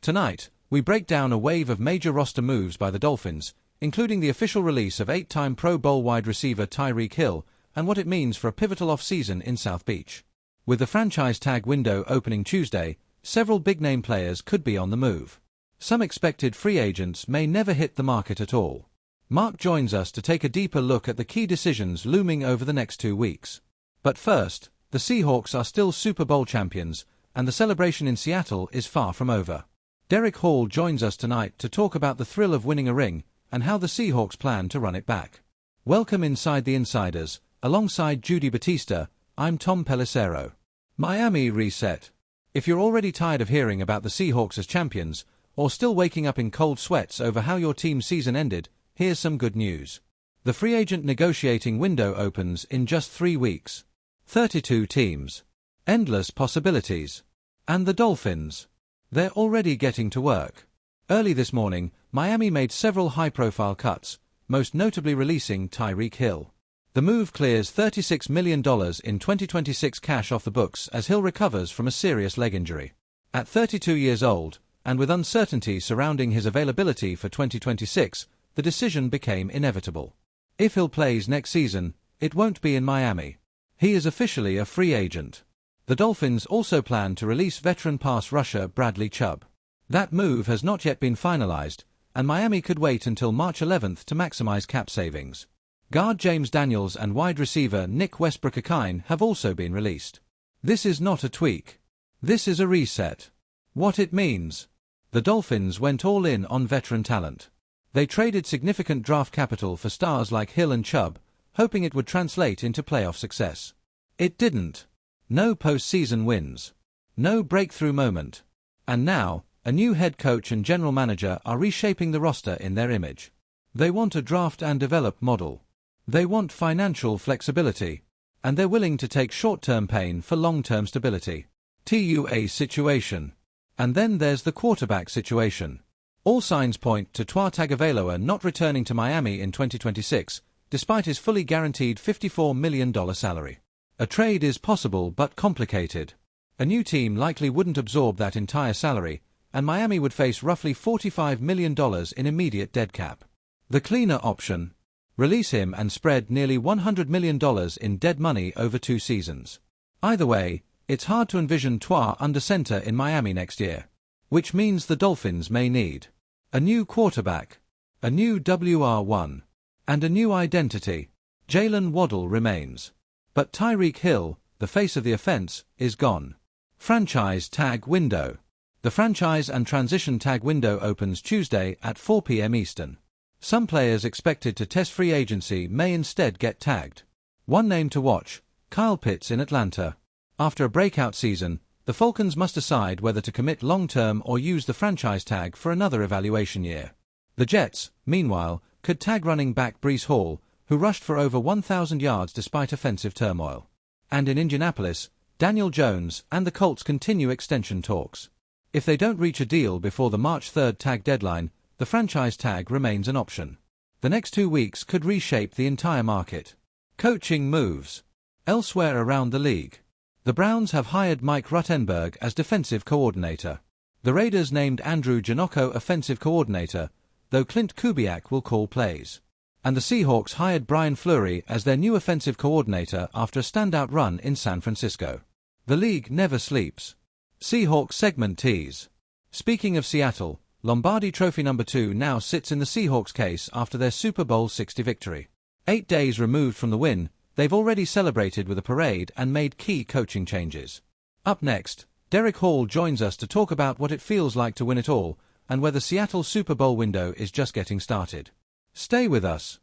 Tonight, we break down a wave of major roster moves by the Dolphins, including the official release of 8-time Pro Bowl wide receiver Tyreek Hill and what it means for a pivotal off-season in South Beach. With the franchise tag window opening Tuesday, several big-name players could be on the move. Some expected free agents may never hit the market at all. Mark joins us to take a deeper look at the key decisions looming over the next 2 weeks. But first, the Seahawks are still Super Bowl champions, and the celebration in Seattle is far from over. Derek Hall joins us tonight to talk about the thrill of winning a ring and how the Seahawks plan to run it back. Welcome inside the Insiders. Alongside Judy Batista, I'm Tom Pelissero. Miami reset. If you're already tired of hearing about the Seahawks as champions, or still waking up in cold sweats over how your team's season ended, here's some good news. The free agent negotiating window opens in just 3 weeks. 32 teams. Endless possibilities. And the Dolphins. They're already getting to work. Early this morning, Miami made several high-profile cuts, most notably releasing Tyreek Hill. The move clears $36 million in 2026 cash off the books as Hill recovers from a serious leg injury. At 32 years old, and with uncertainty surrounding his availability for 2026, the decision became inevitable. If Hill plays next season, it won't be in Miami. He is officially a free agent. The Dolphins also plan to release veteran pass rusher Bradley Chubb. That move has not yet been finalized, and Miami could wait until March 11th to maximize cap savings. Guard James Daniels and wide receiver Nick Westbrook-Akine have also been released. This is not a tweak. This is a reset. What it means? The Dolphins went all in on veteran talent. They traded significant draft capital for stars like Hill and Chubb, hoping it would translate into playoff success. It didn't. No postseason wins. No breakthrough moment. And now, a new head coach and general manager are reshaping the roster in their image. They want a draft and develop model. They want financial flexibility. And they're willing to take short-term pain for long-term stability. TUA situation. And then there's the quarterback situation. All signs point to Tua Tagovailoa not returning to Miami in 2026, despite his fully guaranteed $54 million salary. A trade is possible but complicated. A new team likely wouldn't absorb that entire salary, and Miami would face roughly $45 million in immediate dead cap. The cleaner option: release him and spread nearly $100 million in dead money over 2 seasons. Either way, it's hard to envision Tua under center in Miami next year. Which means the Dolphins may need a new quarterback, a new WR1, and a new identity. Jalen Waddle remains. But Tyreek Hill, the face of the offense, is gone. Franchise tag window. The franchise and transition tag window opens Tuesday at 4 p.m. Eastern. Some players expected to test free agency may instead get tagged. One name to watch: Kyle Pitts in Atlanta. After a breakout season, the Falcons must decide whether to commit long-term or use the franchise tag for another evaluation year. The Jets, meanwhile, could tag running back Breece Hall, who rushed for over 1,000 yards despite offensive turmoil. And in Indianapolis, Daniel Jones and the Colts continue extension talks. If they don't reach a deal before the March 3rd tag deadline, the franchise tag remains an option. The next 2 weeks could reshape the entire market. Coaching moves. Elsewhere around the league. The Browns have hired Mike Ruttenberg as defensive coordinator. The Raiders named Andrew Janocko offensive coordinator, though Clint Kubiak will call plays. And the Seahawks hired Brian Fleury as their new offensive coordinator after a standout run in San Francisco. The league never sleeps. Seahawks segment tease. Speaking of Seattle, Lombardi Trophy number 2 now sits in the Seahawks case after their Super Bowl 60 victory. 8 days removed from the win, they've already celebrated with a parade and made key coaching changes. Up next, Derek Hall joins us to talk about what it feels like to win it all, and whether Seattle's Super Bowl window is just getting started. Stay with us.